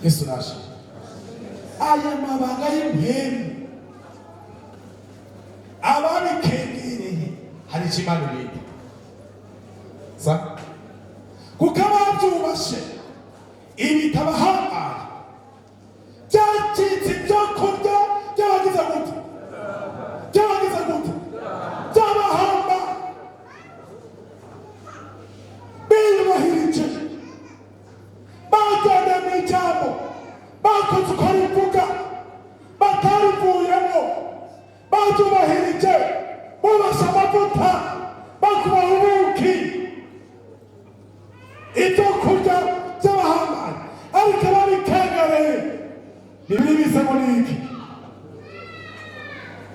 Speaker 2: Yesu nashimye aya mabanga y'impemu ababikengereye hari icyo Imana ibindi kuko ababyubashe ibitabahambaye byacitse ibyo kurya by'abagize gute? By'abagize gute? By'abahamba biyubahirije bagenda mu ijambo bakoze uko rivuga batarivuyemo babyubahirije bubasha amavuta bakubaha ubuki ibyo kurya by'abahambaye ariko babikengereye Bibiri bisemo n'iki?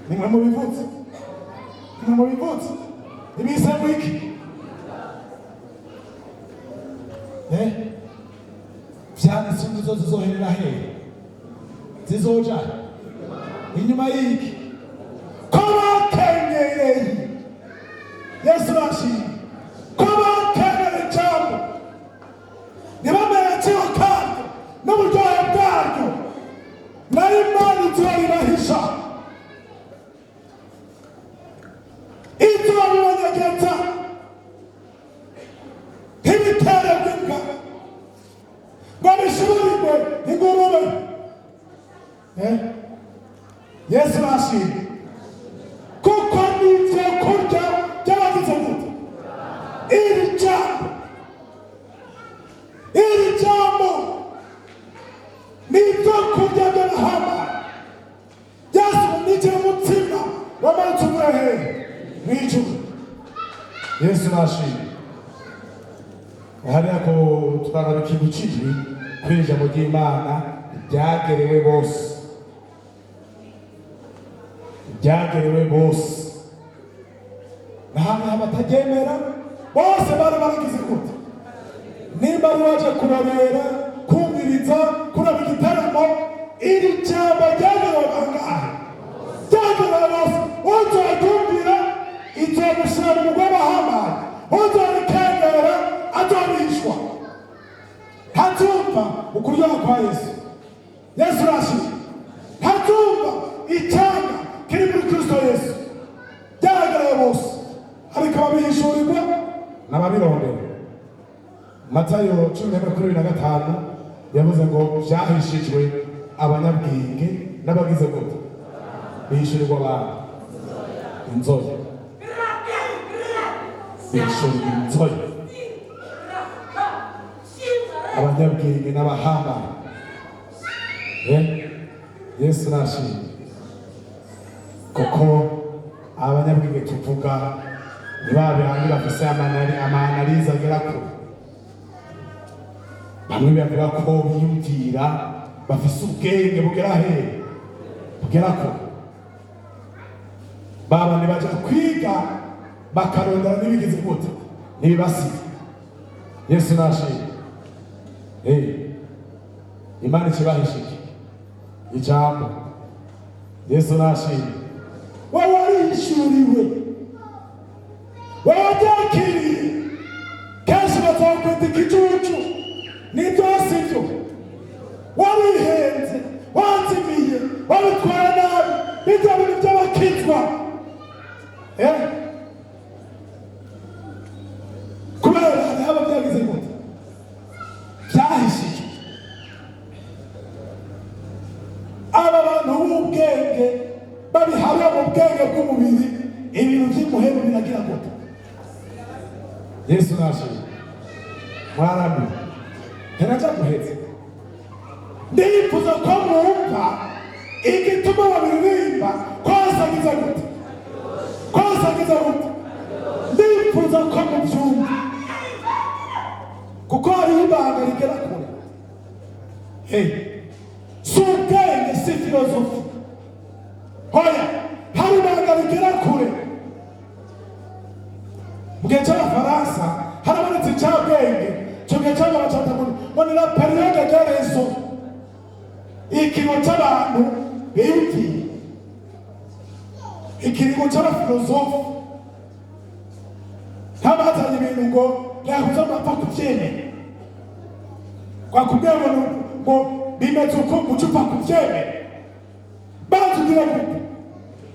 Speaker 2: Nimwe mu bivutse? Nimwe mu bivutse? Ibisemo iki?
Speaker 1: vyanditse ngo zizoherera hehe? Zizoja inyuma y'iki? Ko bakenyereye Yesu bashimye, ko bakenyereye ijambo ntibamenye agaciro karyo n'uburyohe bwaryo, nayo Imana izobibahisha, izobibanyegeza nk'ibitero by'imbwa ngo bishuburirwe ingurube. Yesu bashimye, kuko nivyo kurya by'abagize gute? Iri jambo nivyo kurya by'abahambaye. Yesu nije umutima wamanutse uvuye hehe? Mw'ijuru. Yesu bashimye. Hariya ko twagaba ikintu kibi kuri ijambo ry'Imana ryagerewe bose, ryagerewe bose, nahamwe abataryemera bose bari baragize gute? Nimba ari waje kurabera, kumviriza, kuraba igitaramo, iri jambo ryagerewe bangahe? Ryagerewe bose. Uzoryumvira izomushira mu mugwi w'abahambaye, uzorikengera azobishwa, ntazumva ukuryoha kwa Yesu. Yesu arashimye, ntazumva icyanga kiri muri Kristo Yesu. Byaragerewe bose, ariko ababihishurirwa n'ababirondera. Matayo 10:25 yavuze ngo vyahishijwe abanyabwenge n'abagize gute? Bihishurirwa abantu inzoya, bihishurirwa inzoya, abanyabwenge n'abahambaye. Yesu nashimye, kuko abanyabwenge tuvuga ni babandi bafise amanalize agera kure. Bamwe bavuga ko biyumvira bafise ubwenge bugera hehe? Bugera kure. Babandi baja kwiga bakarondera n'ibigize gute? N'ibibasiga. Yesu nashimye. Imana ikibahishije ijambo. Yesu nashimye. Wowe warihishuriwe, wowe waryakiriye. Kenshi bazokwita ikicucu, nibyo sivyo? Warihenze, wanzimiye, wabitwara nabi, bijya bintu by'abakizwa. Kubera haba byagize gute? Byahishije. Aba bantu b'ubwenge babihabwa mu bwenge bw'umubiri, ibintu by'umuhemu biragira gute? Yesu nashimye. Mwarabi nteraja guhetse, ndifuza ko mwumva igituma babiririmba kwasagiza gute? Kwasagiza gute? Ndifuza ko mubyumva, kuko hariho ibanga rigera kure. Si ubwenge, si filozofi. Hoya, hari ibanga rigera kure. Mu gihe cy'Abafaransa harabonetse icyabwenge, icyo gihe cy'abana bacata ngo ni la période de raison, ikiringo cy'abantu biyumviye, ikiringo cy'abafilozofi. Ntabazanye ibintu ngo ntakuza mapfa kubyemera, twakubwira ngo bimeze uko ucupa kubyemera. Banza ugira gute?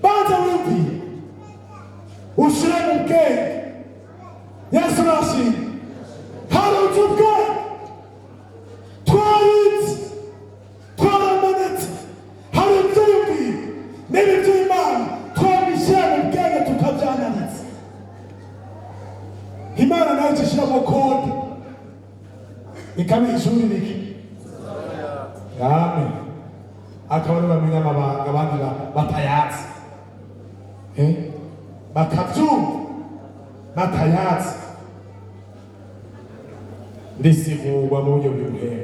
Speaker 1: Banza wumviye, ushire mu bwenge. Yesu nashimye. Hari ubwenge twarize, twaramenetse, hari ibyiyumviye n'ibi by'Imana twabishyira mu bwenge tukabyananiza. Imana nayo ishyiramo kode ikabihishurira iki? Amen. Akaba ari bamenya amabanga abandi batayazi, bakabyumva batayazi. Ndisigurwa mu buryo bw'ubuhemu.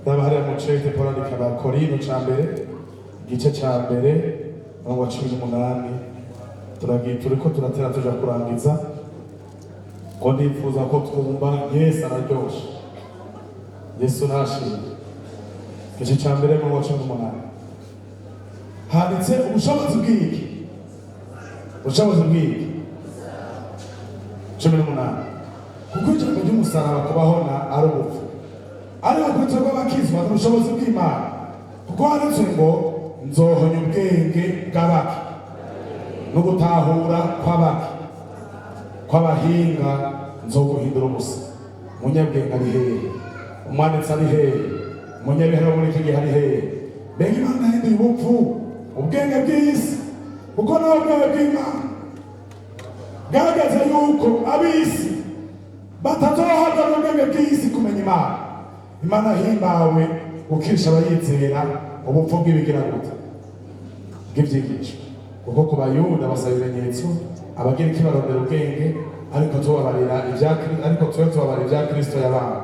Speaker 1: Ndabahariya mu cete Paulandika Abakorinto ca mbere igice ca mbere umurongo wa 18 turiko turatera tuja kurangiza, ngo ndifuza ko twumva Yesu araryoshe. Yesu nashimwe. Igice cya mbere mu wacu n'umunani handitse ubushobozi bw'iki, ubushobozi bw'iki 18. Kuko ijambo ry'umusaraba kubahona ari ubupfu, ariko kuri rw'abakizwa n'ubushobozi bw'Imana. Kuko handitse ngo nzohonya ubwenge bw'abaki no gutahura kw'abahinga nzoguhindura ubusa. Umunyabwenge ari hehe? Umwanditsi ari hehe? Umunyabihano muri iki gihe ari hehe? Mbega Imana yahinduye ubupfu ubwenge bw'isi, kuko nawe ubwenge bw'Imana bwagaze yuko ab'isi batazohabwa n'ubwenge bw'isi kumenya Imana. Imana himbawe ukirisha abayizera ubupfu bw'ibigira gute bw'ibyigisho. Kuko ku Bayuda basaba ibimenyetso, abagira ikibarondera ubwenge, ariko tubabarira ibya Kristo yabaye.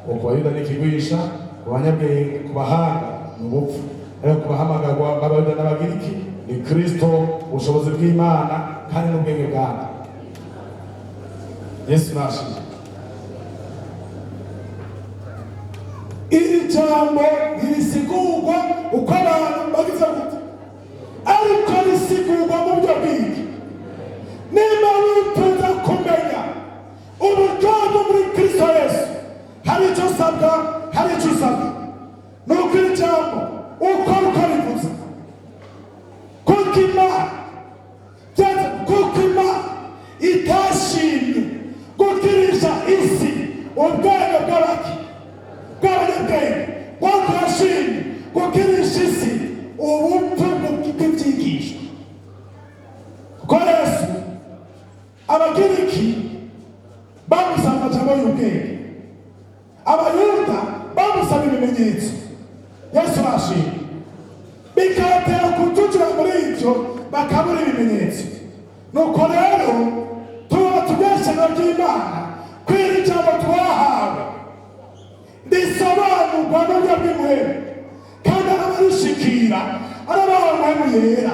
Speaker 1: Ku Bayuda ni ikigwisha, ku banyabwenge, ku bahanga ni ubupfu, ariko ku bahamagarwa b'Abayuda n'Abagiriki ni Kristo, ubushobozi bw'Imana kandi n'ubwenge bw'Imana. Yesu nashimwe. Iri jambo ntirisigurwa uko abantu bagize gute, ariko risigurwa mu buryo bw'iki. Niba wifuza kumenya uburyohe muri Kristo Yesu, hari icyo usabwa, hari icyo usabwa. Ni uko iri jambo uko rivuze, kuko Imana itashimye gukirisha isi ubwenge bw'abaki bw'abanyabwenge, kuko yashimye gukirisha isi ubupfu bw'ibyigisho. Kuko Yesu Abagiriki bamusaba amajambo y'ubwenge, Abayuda bamusaba ibimenyetso. Yesu arashimye, bikabatera kutujira muri ibyo bakabura ibimenyetso. Nuko rero tuba tubeshana by'Imana kw'iri jambo twahawe risobanurwa n'uburyo bw'Imwemu, kandi arabarishikira, arabaha Umwemu yera,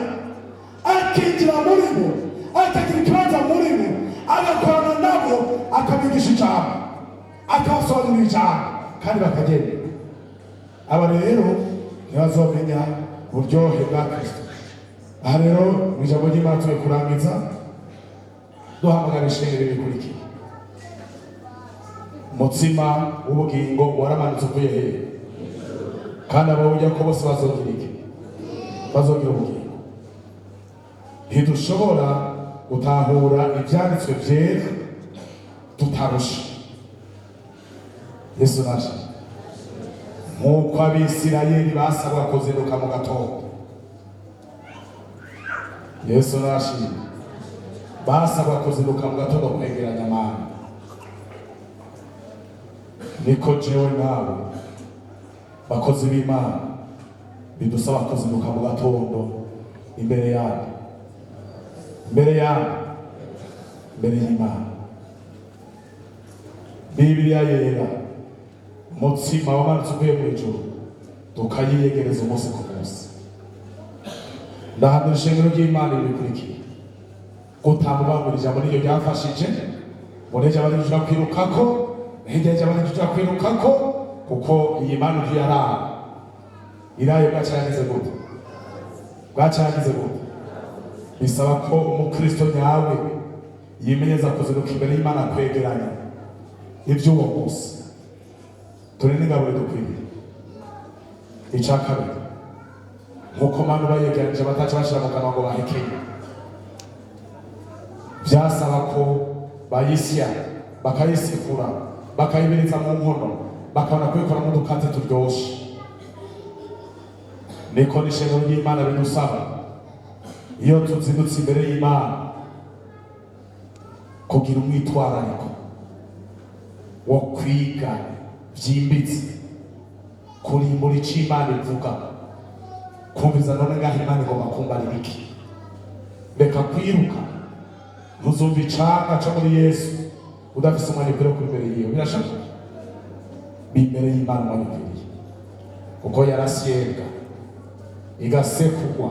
Speaker 1: akinjira muri bo, akagira ikibanza muri bo, agakorana nabo, akabigisha ijambo, akabasobanurira ijambo, kandi bakagenda. Aba rero ntibazomenya uburyohe bwa Kristo. Aha rero mu ijambo ry'Imana tugiye kurangiza duhamagara ishengero rikurikira. Umutsima w'ubugingo waramanutse uvuye hehe? Kandi abawurya ko bose bazogira iki? Bazogira ubugingo. Ntidushobora gutahura ibyanditswe byera tutarusha. Yesu nashimwe. Nk'uko Abisirayeli basabwa kuzinduka mu gatondo, Yesu nashimwe, basabwa kuzinduka mu gatondo kwegeranya Imana. Niko jewe nawe bakozi b'Imana bidusaba kuzinduka mu gatondo imbere y'Imana. Bibiliya yera umutsima wamanutse uvuye mu ijuru, tukayiyegereza umunsi ku munsi. Ndahanura ishengero ry'Imana rikurikira gutamubangura ijambo n'iryo ryafashije mureje abarijura kwirukako, hegeje abarijura kwirukako, kuko iyi Mana ntiyaraha iraye bwacyagize gute bisaba ko umukristo nyawe yimenyeza kuzinduka imbere y'Imana kwegeranya iby'uwo munsi. Turi n'ingabo dukwiriye. Icya kabiri, nk'uko Mana bayegeranije bataca bashira mu kanwa ngo bahekeye, byasaba ko bayisya bakayisekura bakayibiriza mu nkono bakabona kubikora mu dukate turyoshe. Niko n'ishengero ry'Imana bidusaba iyo tuzindutse imbere y'Imana kugira umwitwarariko wo kwiga byimbitse kurimbura icyo Imana ivuga, kumviza none ngaho Imana igomba kumbarira iki. Reka kwiruka, ntuzumva icanga cyo muri Yesu udafise umwanya ukwiriye kuri imbere yiwe. Birashoboka imbere y'Imana umwanya ukwiriye, kuko yarasyega igasekugwa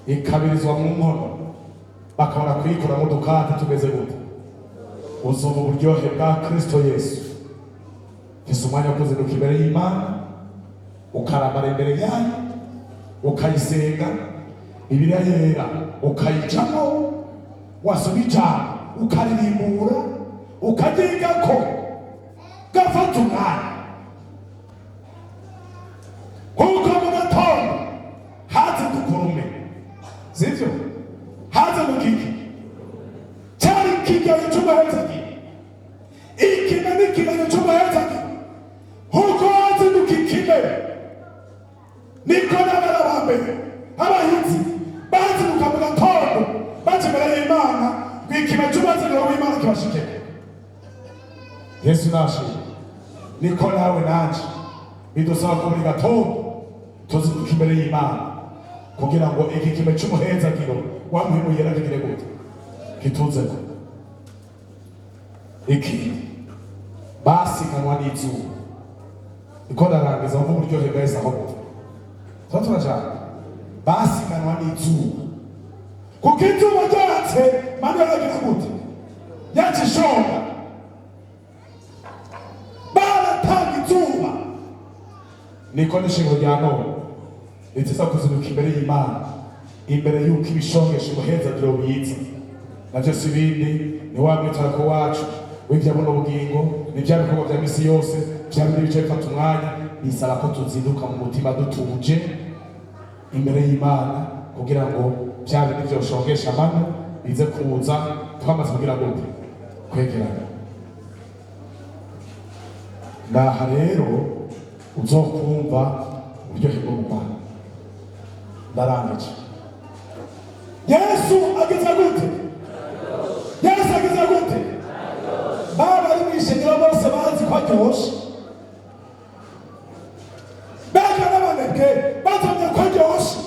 Speaker 1: ikabirizwa mu nkono bakabona kuyikura mu dukate tumeze gute. Uzumva uburyohe bwa Kristo Yesu
Speaker 3: ufise umwanya wo kuzinduka imbere y'Imana, ukarambara imbere yayo, ukayisenga, Bibiliya yera ukayicamo, wasoma ijambo ukaririmbura, ukaryigako, gafata umwanya. Nkuko mu gatondo haze dukurume, sivyo? Haze mukiki cyari kigaye cy'umuhezaji, ikime n'ikigaye cy'umuhezaji. Nkuko haze dukikime, niko n'abana ba mbere abahinzi bazinduka mu gatondo baje imbere y'Imana, ikime cy'umuhezaji w'Imana kibashike. Yesu nashimye. Niko nawe nanje bidusaba ko buri gatondo tuzinduka imbere y'Imana kugira ngo iki kime cy'umuhezagiro wamuhemuye yaragire gute kituzeko. Iki basiganwa n'izuba, iko ndarangiza mu buryo bwese aho gute turashaka basiganwa n'izuba, kuko izuba ryatse manu yaragira gute yakishonga, baratanga izuba. Niko n'ishingo rya none riteza kuzinduka imbere y'Imana, imbere y'uko ibishongesha umuhezagiro biza. Navyo si bindi, ni wa mwitwarariko wacu w'ivya buno bugingo, ni vya bikorwa vya misi yose, vya bindi bice bifata umwanya. Bisaba ko tuzinduka mu mutima dutuje imbere y'Imana kugira ngo vya bindi vyoshongesha amano bize kuza twamaze kugira gute kwegerana. Ndaha rero uzokumva uburyohe bwo mu Mana. Ndarangije. Yesu ageze gute? Yesu ageze gute? Baba ari mwishengero bose bazi ko aryoshe, bega n'abanebwe batumye ko aryoshe,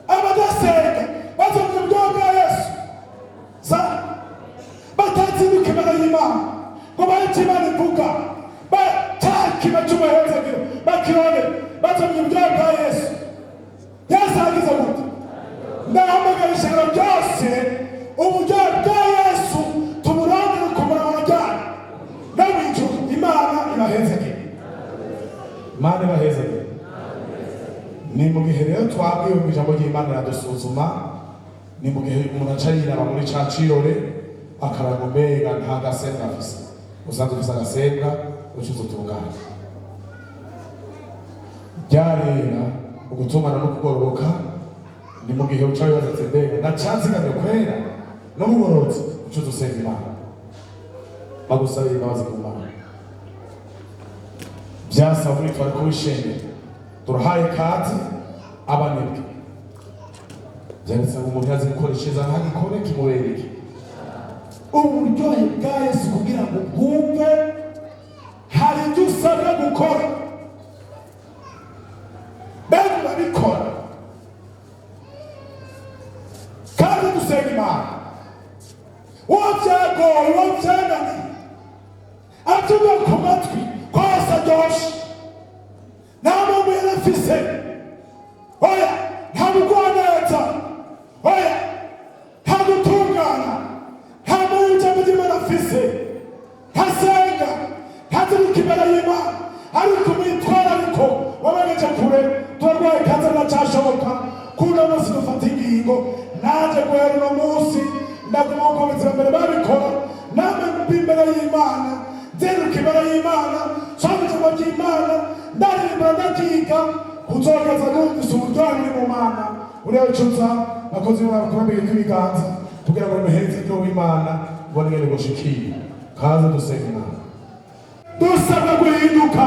Speaker 3: abadasenga batumye uburyo bwa Yesu batazinduka imbere y'Imana ngo bahite Imana ivuga batakime cy'umuhezagiro bakirone batumye uburyo bwa Yesu. Yesu ageze gute? Ndahamagara ishengero ryose uburyo bwa Yesu tuburangire ku murongo ryari no mw'ijuru. Imana ibahezagire, Imana ibahezagire. Ni mu gihe rero twabwiwe mu ijambo ry'Imana iradusuzuma, ni mu gihe umuntu aca yiraba muri ca cirore akaraba mbega nta gasenga afise. Usanzwe ufise agasenga ucuza utungane ryarera ugutumana no kugororoka. Ni mu gihe uca wibaza mbega nacanzigamye kwera no mugororotse ucuza usenga Imana, bagusabira imbabazi ku Mana. Vyasaba muri twari kubishengera turahaye kazi abanebwe, vyanditse ngo umuntu yazi gukoreshereza ntagikore kimubereke. Uburyohe bwa Yesu kugira ngo bwumve hari ibyo usabwa gukora, mbega urabikora kandi dusenga Imana. Uwo byagoye, uwo byananiye atuga ku matwi kose aryoshe, nta muntu yarafise, oya nta mugwaneza, oya nta gutungana, nta muntu ijambo ry'Imana afise, ntasenga, ntazinduka imbere y'Imana. Ariko mwitwarariko wabageje kure, turarwaye kanza biracashoboka kuno munsi dufata ingingo. Naje guhera uno munsi ndaguma gukomeza mbere babikora, namwe mbi imbere y'Imana, nzinduka imbere y'Imana, nsoma ijambo ry'Imana, ndaririmba ndakiga kuzogeza numvise uburyohe buri mu Mana. Uriya wicuza bakozi bakurambike kw'ibiganza kugira ngo umuhezagiro w'Imana ubone ingene gushikiye. Kaze dusenga Imana. Dusabwa guhinduka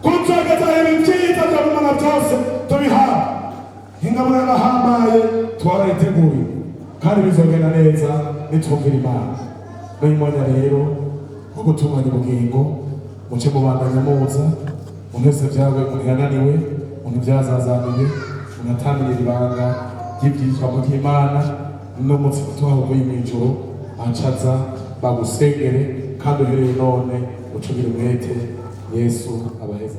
Speaker 3: kuzogeza ibintu vyiza vya mu Mana vyose tubihawe. Ingaburo y'abahambaye twarayiteguye kandi bizogenda neza nitwumvira Imana. N'uyu mwanya rero wo gutunganya ubugingo muce mubandanya muza, umuntu wese vyawe umuntu yananiwe, umuntu vyazazaniye, umuntu atamirira ibanga ry'ivyitwa ry'Imana n'umunsi tuhavuye mw'ijoro acaza bagusengere kandi uhereye none ucugire umwete. Yesu abaheza.